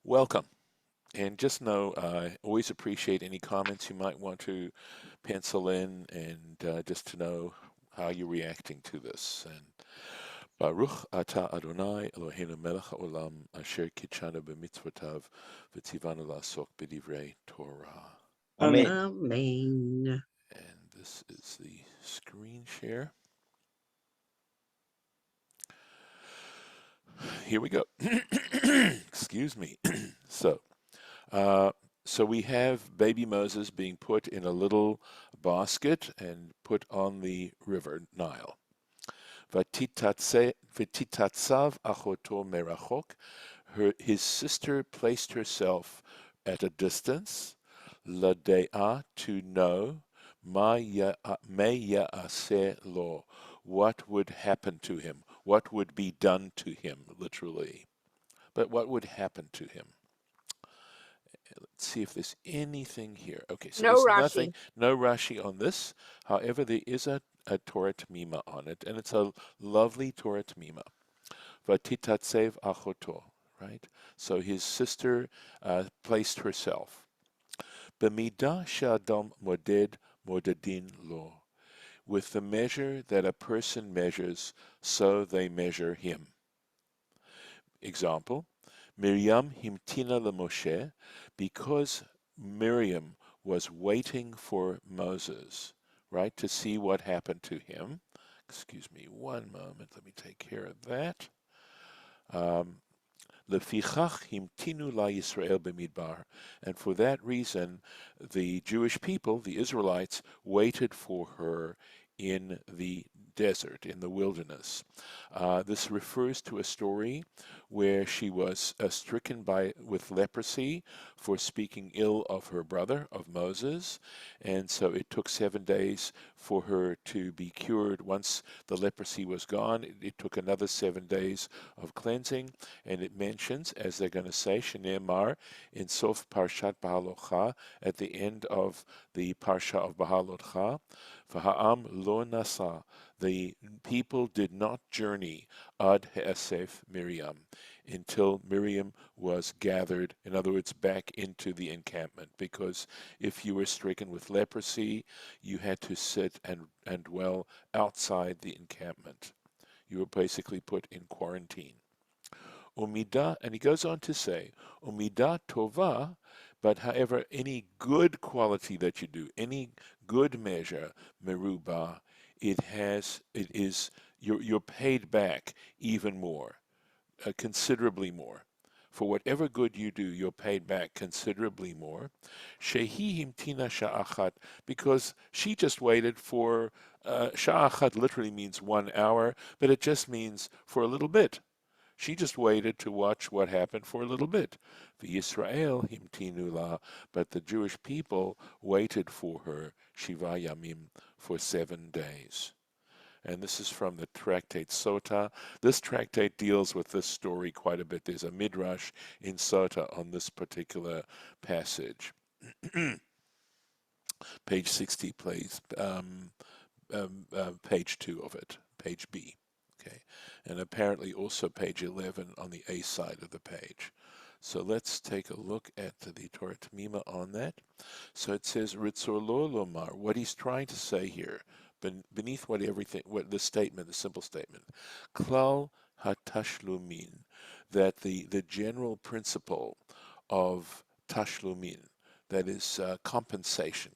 welcome. And just know I always appreciate any comments you might want to pencil in and just to know how you're reacting to this. And Baruch atah Adonai Eloheinu melech haolam asher kitshanu b'mitzvotav v'tzivanu la'asok b'divrei Torah. Amen. Amen. And this is the screen share. Here we go. Excuse me. So, Uh, so we have baby Moses being put in a little basket and put on the river Nile. Vatitatsav achoto merachok. His sister placed herself at a distance, ladea, to know, me ya'aseh lo, what would happen to him, what would be done to him, literally. But what would happen to him? Let's see if there's anything here. Okay, so No there's nothing, Rashi. no Rashi on this. However, there is a Torah Tamima on it, and it's a lovely Torah Tamima. Vatitatsev achoto, right? So his sister placed herself. B'midah she'adam moded modadin lo. With the measure that a person measures, so they measure him. Example, Miriam himtina leMoshe, because Miriam was waiting for Moses, right, to see what happened to him. Excuse me one moment, let me take care of that. Lefichach himtinu la Yisrael b'midbar, and for that reason, the Jewish people, the Israelites, waited for her in the desert, in the wilderness. This refers to a story where she was stricken with leprosy for speaking ill of her brother, of Moses, and so it took 7 days for her to be cured. Once the leprosy was gone, it took another 7 days of cleansing, and it mentions, as they're going to say, Shneimar in Sof Parshat Bahalotcha, at the end of the Parsha of Bahalotcha, V'ha'am lo nasa, the people did not journey ad he'asef Miriam, until Miriam was gathered, in other words, back into the encampment, because if you were stricken with leprosy, you had to sit and dwell outside the encampment. You were basically put in quarantine. Umidah, and he goes on to say, Umidah tova, but however, any good quality that you do, any good measure, meruba, you're paid back even more, considerably more. For whatever good you do, you're paid back considerably more. Shehi himtina sha'achat, because she just waited for, sha'achat literally means 1 hour, but it just means for a little bit. She just waited to watch what happened for a little bit. The Yisrael himtinu la, but the Jewish people waited for her, Shiva Yamim, for 7 days. And this is from the tractate Sota. This tractate deals with this story quite a bit. There's a midrash in Sota on this particular passage. Page 60, please. Page 2 of it, page B. Okay, and apparently also page 11 on the A side of the page. So let's take a look at the Torah Tamima on that. So it says Ritzor lo lomar, what he's trying to say here, beneath what the statement, the simple statement, klal hatashlumin, that the general principle of tashlumin, that is compensation,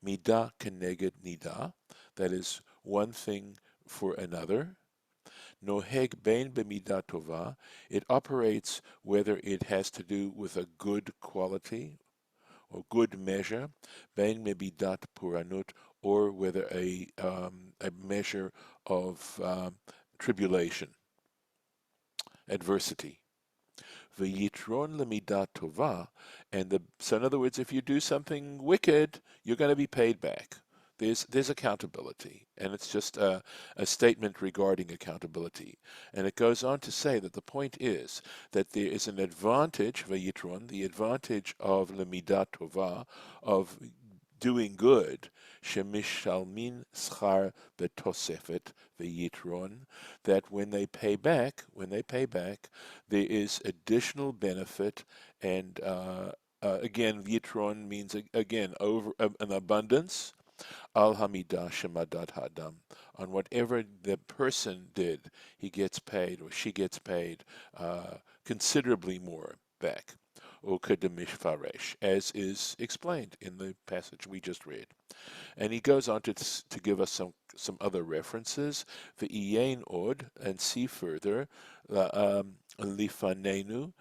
midah keneged nidah, that is one thing for another. Noheg bein b'midah tova, it operates whether it has to do with a good quality or good measure, bein b'midat puranut, or whether a measure of tribulation, adversity. V'yitron lemidat tova, so in other words, if you do something wicked, you're going to be paid back. There's accountability, and it's just a statement regarding accountability. And it goes on to say that the point is that there is an advantage, v'yitron, the advantage of lemidat tova, of doing good, shemishalmin schar betosefet v'yitron, that when they pay back, there is additional benefit, and again, yitron means again over an abundance. Al hamidah shemadat hadam, on whatever the person did, he gets paid or she gets paid considerably more back. Ukademish as is explained in the passage we just read. And he goes on to give us some other references. V'iyein od, and see further, lifanenu,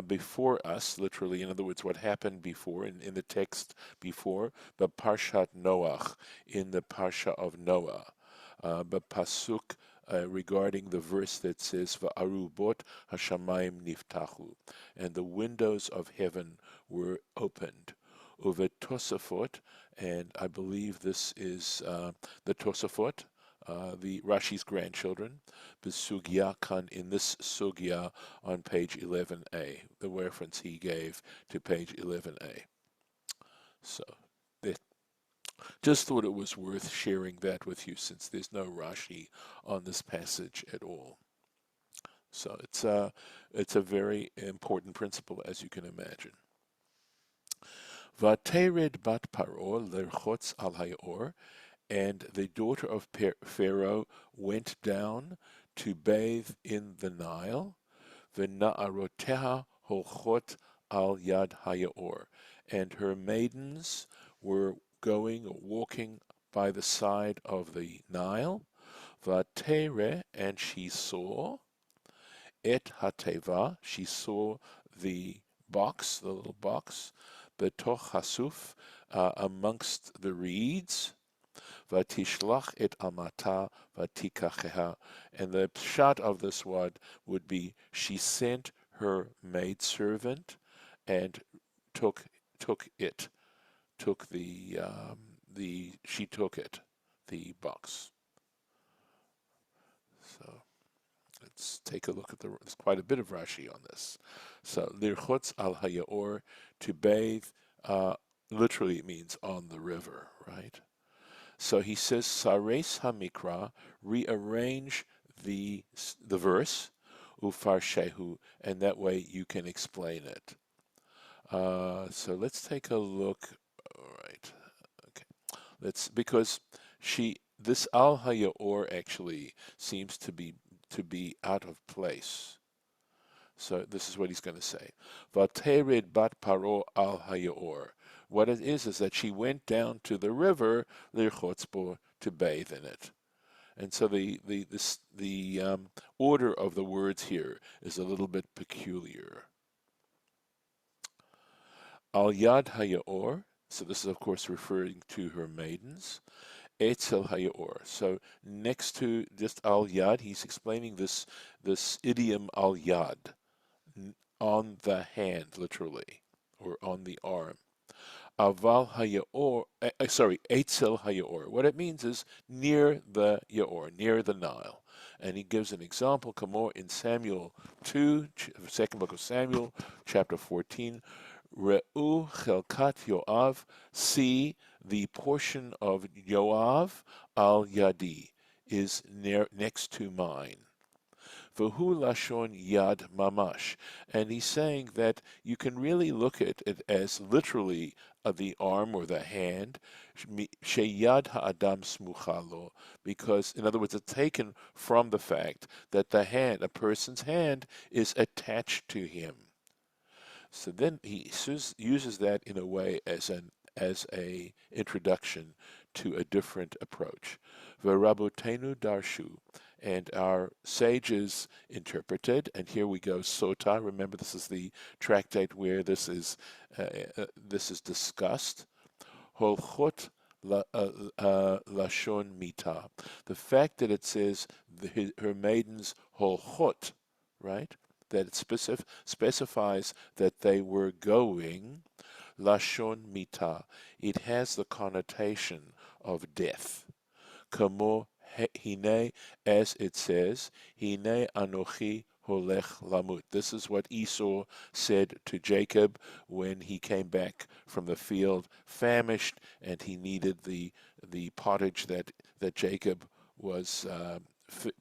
before us, literally, in other words, what happened before, in the text before, but Parshat Noach, in the Parsha of Noah, but Pasuk, regarding the verse that says, Va'arubot hashamayim niftachu, and the windows of heaven were opened. Uve Tosafot, and I believe this is the Tosafot, the Rashi's grandchildren, the Sugya Khan, in this Sugya on page 11a, the reference he gave to page 11a. So, just thought it was worth sharing that with you, since there's no Rashi on this passage at all. So it's a very important principle, as you can imagine. Vatered bat Paro lerchotz al hayor, and the daughter of Pharaoh went down to bathe in the Nile. V'na'aroteha holchot al yad hayor, and her maidens were going or walking by the side of the Nile. Vatere, and she saw et hateva, she saw the box, the little box, betoch hasuf, amongst the reeds. Vatishlach et amata vatikacheha, and the shot of this word would be, she sent her maidservant and took it, she took it, the box. So let's take a look at there's quite a bit of Rashi on this. So lirchotz al hayor, to bathe, literally it means on the river, right? So he says, Sares Hamikra, rearrange the verse, Ufarshehu, and that way you can explain it. So let's take a look. All right. Okay. Because this Al Hayor actually seems to be out of place. So this is what he's going to say. Vatered bat Paro al Hayor. What it is that she went down to the river, Lirchotzbo, to bathe in it. And so the order of the words here is a little bit peculiar. Al Yad Hayor, so this is of course referring to her maidens. Etzel Hayor. So next to just Al Yad, he's explaining this idiom Al Yad, on the hand, literally, or on the arm. Aval hayor, Eitzel hayor. What it means is near the Yaor, near the Nile. And he gives an example, Kamor, in Samuel 2, second book of Samuel, chapter 14. Re'u chelkat Yoav, see the portion of Yoav al Yadi, is next to mine. V'hu lashon yad mamash, and he's saying that you can really look at it as literally the arm or the hand, sheyad ha'adam smuchalo, because in other words, it's taken from the fact that the hand, a person's hand, is attached to him. So then he uses that in a way as a introduction to a different approach. V'rabotenu darshu, and our sages interpreted, and here we go, Sota. Remember, this is the tractate where this is discussed. Holchot lashon mita. The fact that it says her maidens holchot, right? That it specifies that they were going lashon mita. It has the connotation of death. Kamo hine, as it says, hine anochi holech lamut. This is what Esau said to Jacob when he came back from the field famished and he needed the pottage that Jacob was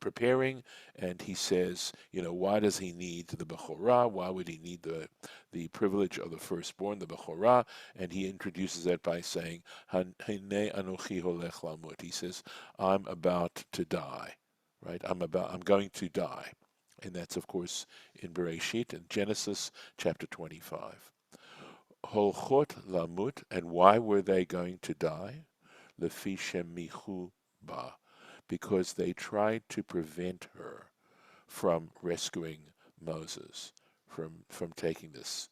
preparing, and he says, why does he need the Bechorah? Why would he need the privilege of the firstborn, the Bechorah? And he introduces that by saying, Hane anochi holech lamut. He says, I'm about to die, right? I'm going to die. And that's, of course, in Bereshit, in Genesis chapter 25. Holchot lamut, and why were they going to die? Lefi shemichu ba, because they tried to prevent her from rescuing Moses, from taking this.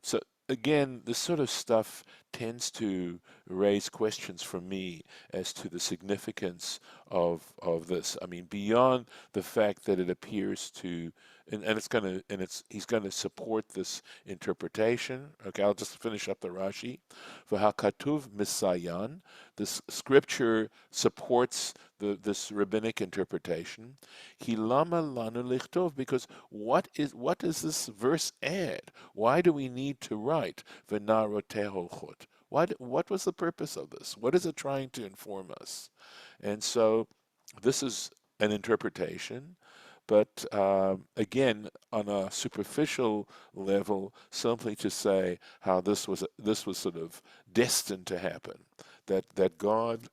So again, this sort of stuff tends to raise questions for me as to the significance of this. I mean, beyond the fact that it appears to, and it's gonna, and it's he's gonna support this interpretation. Okay, I'll just finish up the Rashi. V'hakatuv misayan. This scripture supports this rabbinic interpretation. Hilama lanu lichtov, because what does this verse add? Why do we need to write v'narote holchot? What was the purpose of this? What is it trying to inform us? And so this is an interpretation, but again, on a superficial level, simply to say how this was sort of destined to happen. That God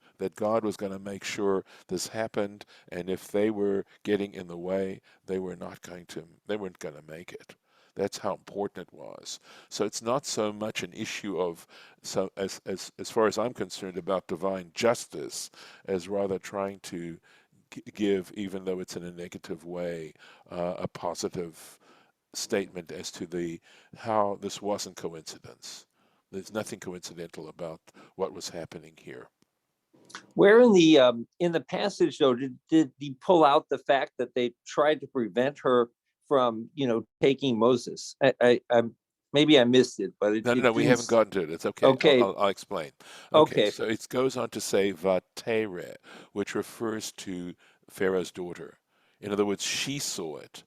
was going to make sure this happened, and if they were getting in the way, they weren't going to make it. That's how important it was. So it's not so much an issue of, so as far as I'm concerned, about divine justice, as rather trying to give, even though it's in a negative way, a positive statement as to how this wasn't coincidence. There's nothing coincidental about what was happening here. Where in the passage though did he pull out the fact that they tried to prevent her from taking Moses? I maybe I missed it, but No, we haven't gotten to it. It's okay. Okay. I'll explain. Okay. So it goes on to say vatere, which refers to Pharaoh's daughter. In other words, she saw it.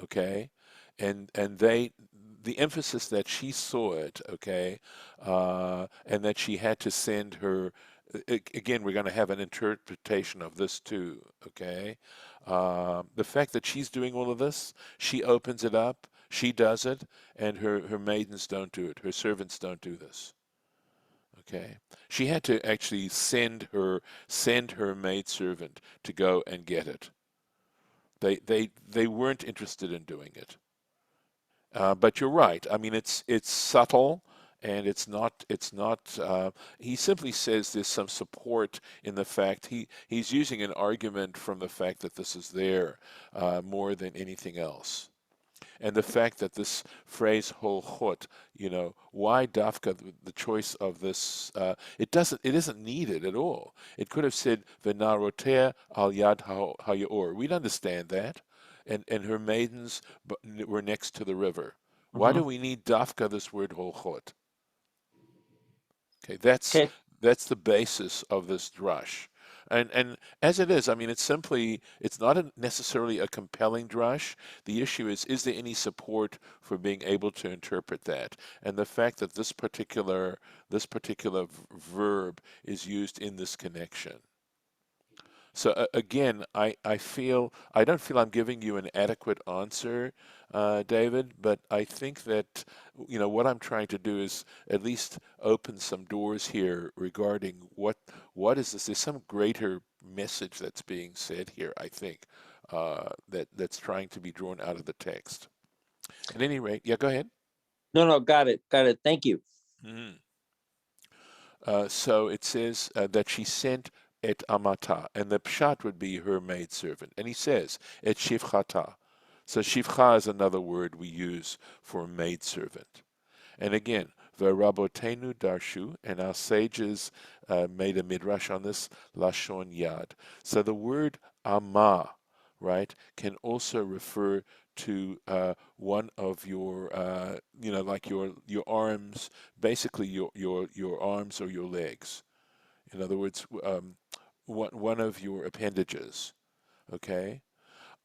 Okay, and the emphasis that she saw it. Okay, and that she had to send her. Again, we're going to have an interpretation of this too. Okay, the fact that she's doing all of this, she opens it up, she does it, and her maidens don't do it. Her servants don't do this. Okay, she had to actually send her maidservant to go and get it. They weren't interested in doing it. But you're right. I mean, it's subtle, and it's not. He simply says there's some support in the fact he's using an argument from the fact that this is there more than anything else. And the fact that this phrase holchot, why dafka, the choice of this, it isn't needed at all. It could have said v'narotea al yad hayor. We'd understand that. And her maidens were next to the river. Why do we need dafka, this word holchot? Okay, that's the basis of this drush. And as it is, I mean, it's not necessarily a compelling drush. The issue is there any support for being able to interpret that? And the fact that this particular verb is used in this connection. So again, I don't feel I'm giving you an adequate answer, David, but I think that what I'm trying to do is at least open some doors here regarding what is this? There's some greater message that's being said here, I think, that's trying to be drawn out of the text. At any rate, yeah, go ahead. No, got it. Thank you. Mm-hmm. So it says that she sent et amata, and the pshat would be her maidservant. And he says et shivchata. So shivcha is another word we use for maidservant. And again, v'rabotenu darshu, and our sages made a midrash on this, lashon yad. So the word ama, right, can also refer to one of your, like your arms, basically your arms or your legs. In other words, one of your appendages. Okay.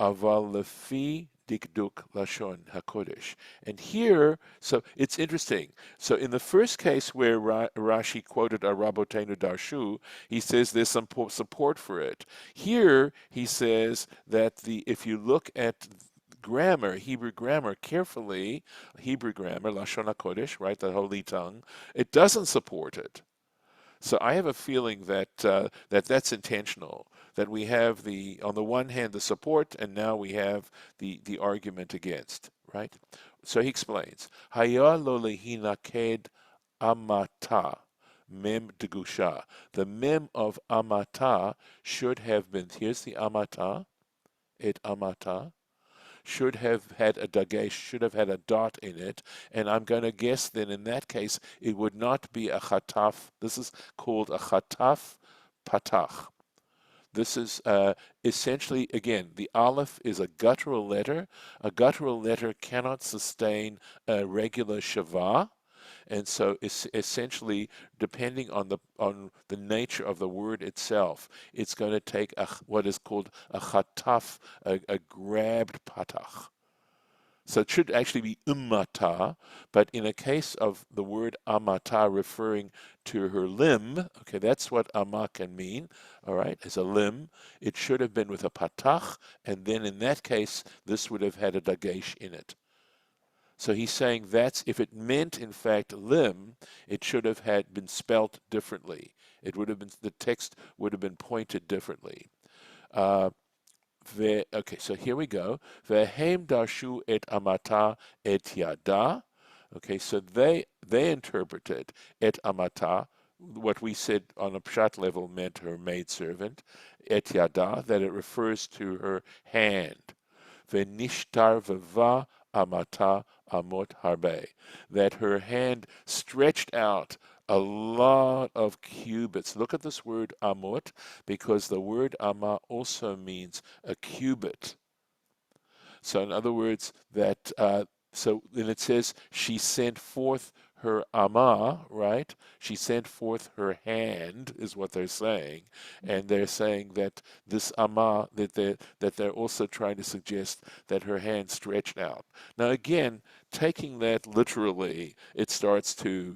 aval lefi dikduk lashon hakodesh. And here, so it's interesting. So in the first case where Rashi quoted a Rabotenu Darshu, he says there's some support for it. Here he says that if you look at grammar, Hebrew grammar carefully, Hebrew grammar, Lashon HaKodesh, right, the holy tongue, it doesn't support it. So I have a feeling that's intentional. That we have on the one hand the support, and now we have the argument against. Right. So he explains, Haya lo lehinaked amata mem degusha. The mem of amata should have been. Here's the amata. Et amata should have had a dagesh, should have had a dot in it, and I'm going to guess then in that case it would not be a chataf. This is called a chataf patach. This is essentially, again, the aleph is a guttural letter. A guttural letter cannot sustain a regular shavah. And so it's essentially, depending on the nature of the word itself, it's going to take what is called a chataf, a grabbed patach. So it should actually be ummata, but in a case of the word amata referring to her limb, okay, that's what amma can mean, all right, as a limb, it should have been with a patach, and then in that case, this would have had a dagesh in it. So he's saying that's if it meant in fact limb, it should have had been spelt differently. It would have been the text would have been pointed differently. Okay, so here we go. Vehem darshu et amata et yada. Okay, so they interpreted et amata, what we said on a pshat level meant her maidservant, et yada, that it refers to her hand. Venishtar vava amata amot harbe, that her hand stretched out a lot of cubits. Look at this word amot, because the word amma also means a cubit. So in other words, so then it says she sent forth her amma, right? She sent forth her hand, is what they're saying, and they're saying that this amma that they're also trying to suggest that her hand stretched out. Now again, taking that literally, it starts to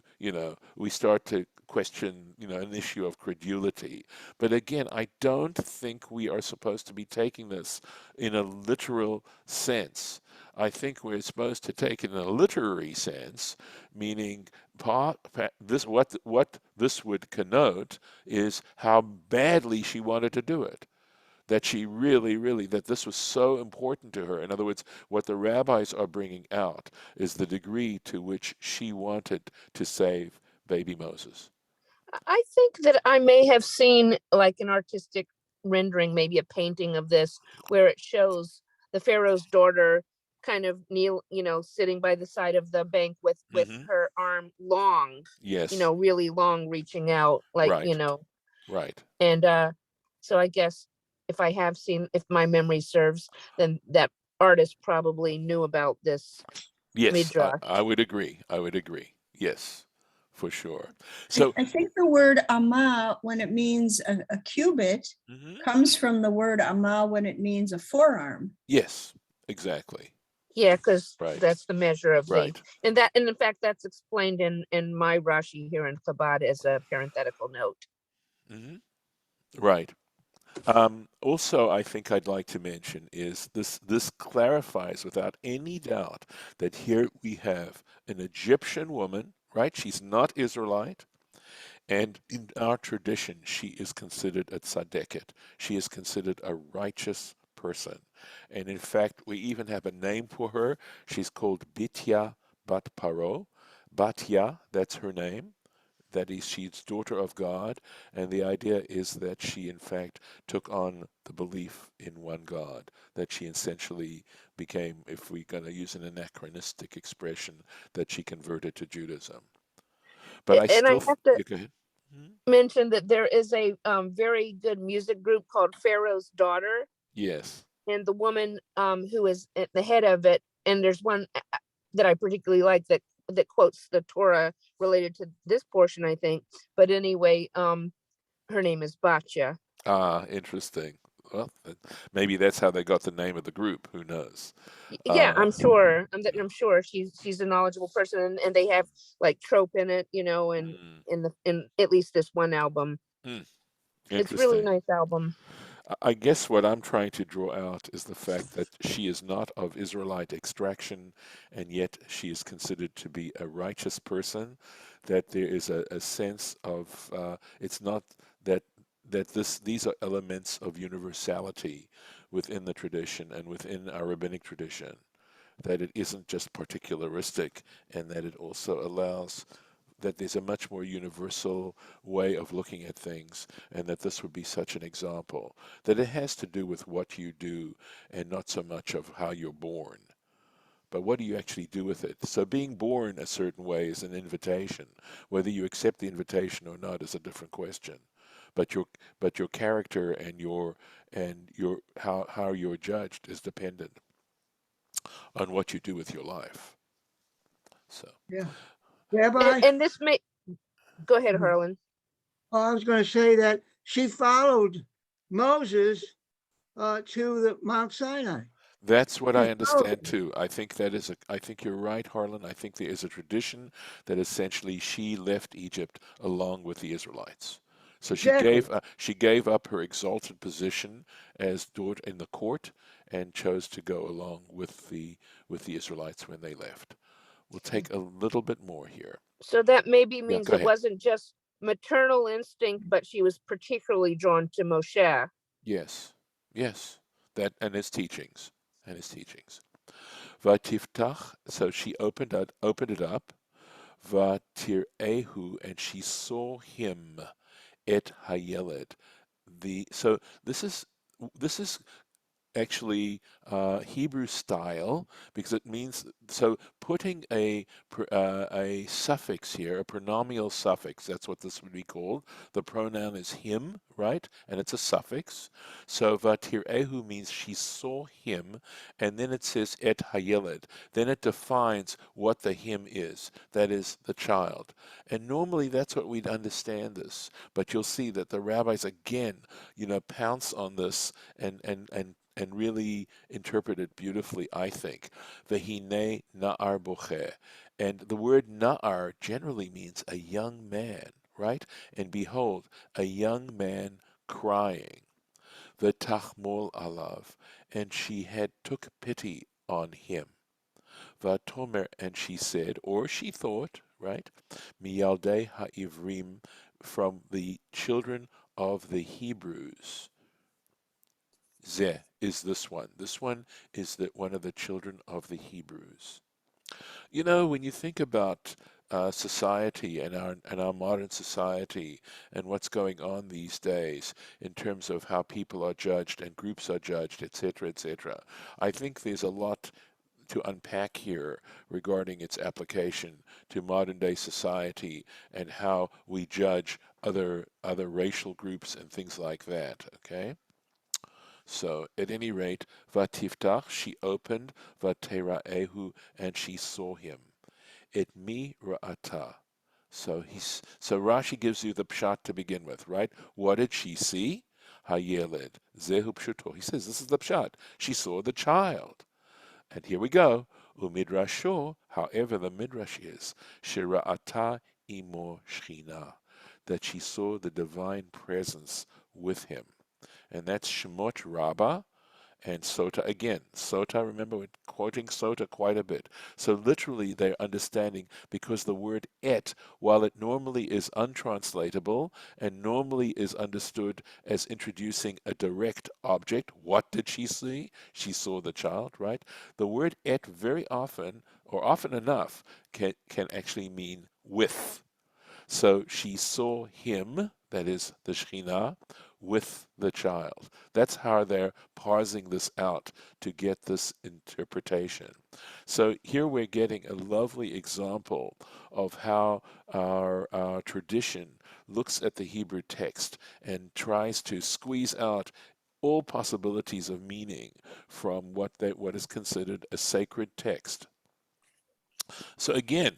we start to question an issue of credulity. But again, I don't think we are supposed to be taking this in a literal sense. I think we're supposed to take it in a literary sense, meaning what this would connote is how badly she wanted to do it. That she really, really, that this was so important to her. In other words, what the rabbis are bringing out is the degree to which she wanted to save baby Moses. I think that I may have seen like an artistic rendering, maybe a painting of this, where it shows the Pharaoh's daughter kind of sitting by the side of the bank with her arm long, Yes. really long, reaching out, like, Right. Right. And so I guess if my memory serves, then that artist probably knew about this Yes, midrash. I would agree. I would agree. Yes, for sure. So I think the word amma, when it means a cubit, comes from the word amma when it means a forearm. Yes, exactly. Yeah, because Right. that's the measure of Right. and in fact that's explained in my Rashi here in Chabad as a parenthetical note. Right. Also, I think I'd like to mention is this clarifies without any doubt that here we have an Egyptian woman, right? She's not Israelite, and in our tradition, she is considered a tzaddiket. She is considered a righteous person. And in fact, we even have a name for her. She's called Bitya Bat Paro. Batya, that's her name. That is, she's daughter of God, and the idea is that she, in fact, took on the belief in one God, that she essentially became, if we're going to use an anachronistic expression, that she converted to Judaism. But I And I still, have to go ahead. mention that there is a very good music group called Pharaoh's Daughter. Yes. And the woman who is at the head of it, and there's one that I particularly like that quotes the Torah related to this portion, I think. But anyway, her name is Batya. Ah, interesting. Well, maybe that's how they got the name of the group. Who knows? Yeah, Uh, I'm sure. yeah. I'm sure she's a knowledgeable person, and they have like trope in it, and Mm, in at least this one album. mm, It's really interesting. nice album. I guess what I'm trying to draw out is the fact that she is not of Israelite extraction, and yet she is considered to be a righteous person. That there is a sense of it's not that these are elements of universality within the tradition and within our rabbinic tradition. That it isn't just particularistic, and that it also allows that there's a much more universal way of looking at things, and that this would be such an example. That it has to do with what you do and not so much of how you're born, but what do you actually do with it? So being born a certain way is an invitation. Whether you accept the invitation or not is a different question. But your character and your how you're judged is dependent on what you do with your life. So Yeah. And, Rabbi, and this may go ahead, Mhm. Harlan. I was going to say that she followed Moses to the Mount Sinai. that's what I She followed understand him. too. I think you're right, Harlan. I think there is a tradition that essentially she left Egypt along with the Israelites. So Exactly. she gave up her exalted position as daughter in the court and chose to go along with the Israelites when they left. We'll take a little bit more here. So that maybe Yeah, means go it ahead. wasn't just maternal instinct, but she was particularly drawn to Moshe. Yes, yes. That and his teachings and his teachings. Vatiftach, so she opened it up. Vatirehu, and she saw him, et hayeled. So this is actually Hebrew style because it means so putting a suffix here, a pronominal suffix. That's what this would be called. The pronoun is him, right? And it's a suffix. So vatirehu means she saw him, and then it says et hayeled. Then it defines what the him is. That is the child. And normally that's what we'd understand this, but you'll see that the rabbis again, pounce on this and really interpret it beautifully, I think. Vehine na'ar boche. And the word na'ar generally means a young man, right? And behold, a young man crying. V'tachmol alav. And she had took pity on him. Vatomer, and she said, or she thought, right? Miyaldei ha'ivrim, from the children of the Hebrews. Ze is this one. This one is one of the children of the Hebrews. When you think about society and our modern society and what's going on these days in terms of how people are judged and groups are judged, etc., etc., I think there's a lot to unpack here regarding its application to modern day society and how we judge other racial groups and things like that. Okay. So at any rate, Vatiftach, she opened, Vateraehu, and she saw him. Et mi ra'ata. So Rashi gives you the pshat to begin with, right? What did she see? Hayeled. Zehu pshuto. He says this is the pshat. She saw the child. And here we go. Umidrasho, however the midrash is, shira'ata imo shchina, that she saw the divine presence with him. And that's Shemot Rabbah and Sota again. Sota, remember, we're quoting Sota quite a bit. So literally, they're understanding because the word et, while it normally is untranslatable and normally is understood as introducing a direct object, what did she see? She saw the child, right? The word et very often, or often enough, can actually mean with. So she saw him, that is the Shekhinah, with the child. That's how they're parsing this out to get this interpretation. So here we're getting a lovely example of how our tradition looks at the Hebrew text and tries to squeeze out all possibilities of meaning from what is considered a sacred text. So again,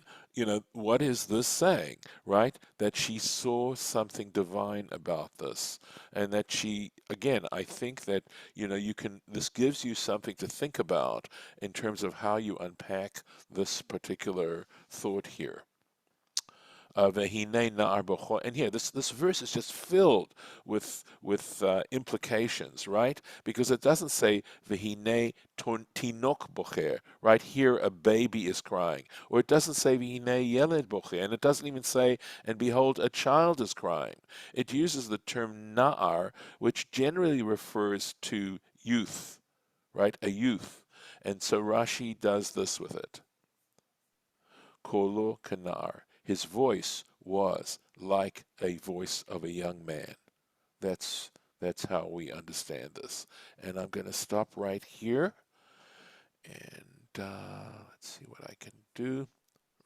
what is this saying, right? That she saw something divine about this, and that she, again, I think that, this gives you something to think about in terms of how you unpack this particular thought here. Vehine na'ar b'cho. And here, this verse is just filled with implications, right? Because it doesn't say vehine tinok bocher, right? Here, a baby is crying, or it doesn't say vehine yeled bocher, and it doesn't even say, and behold, a child is crying. It uses the term na'ar, which generally refers to youth, right? A youth, and so Rashi does this with it. Kolo kanar. His voice was like a voice of a young man. That's how we understand this. And I'm going to stop right here. And let's see what I can do.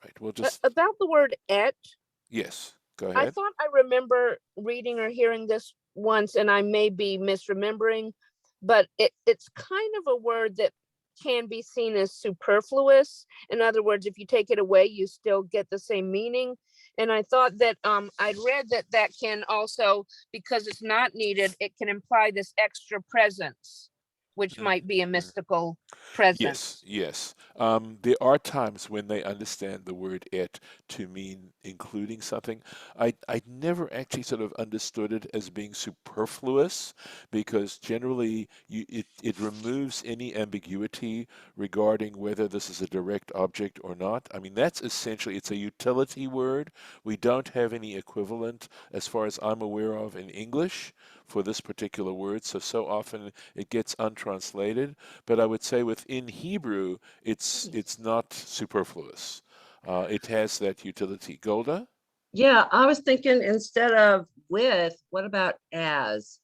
Right, we'll just... About the word et, Yes, go I ahead. thought I remember reading or hearing this once, and I may be misremembering, but it's kind of a word that can be seen as superfluous. In other words, if you take it away, you still get the same meaning. And I thought that I'd read that can also, because it's not needed, it can imply this extra presence, which might be a mystical presence. Yes. There are times when they understand the word "et" to mean including something. I never actually sort of understood it as being superfluous, because generally it removes any ambiguity regarding whether this is a direct object or not. I mean, that's essentially, it's a utility word. We don't have any equivalent, as far as I'm aware of, in English for this particular word, so often it gets untranslated. But I would say within Hebrew, it's not superfluous. It has that utility. Golda? Yeah, I was thinking instead of with, what about as?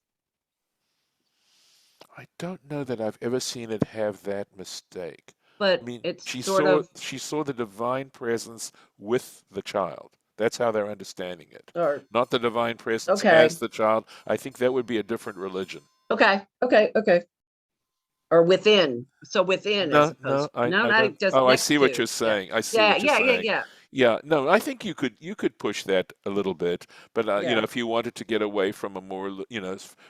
I don't know that I've ever seen it have that mistake. I But mean, it's she sort saw of, she saw the divine presence with the child. That's how they're understanding it. or, Not the divine presence okay, as the child. I think that would be a different religion. okay. Or within, so within as opposed, no, I not don't. just Oh, I see next what to, you're yeah. saying. I see Yeah, what you're yeah, yeah, saying. yeah, Yeah, no, I think you could push that a little bit, but yeah. if you wanted to get away from a more,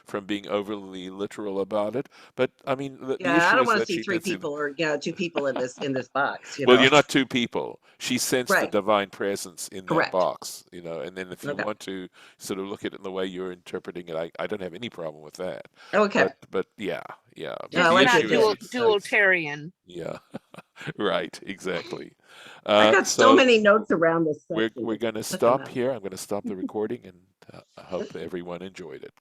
from being overly literal about it. But I mean, the Yeah, I issue don't is want to that see she three did see the. people or, two people in this box, Well, you're not two people. She sensed the Right, divine presence in that correct. box, and then if you Okay, want to sort of look at it in the way you're interpreting it, I don't have any problem with that. okay. But yeah, No, but I It's the like not issue is within. That's, dualitarian. yeah, right, exactly. I got so So many notes around this we're section. we're going to Took them stop out. here. I'm going to stop the recording, and I hope everyone enjoyed it.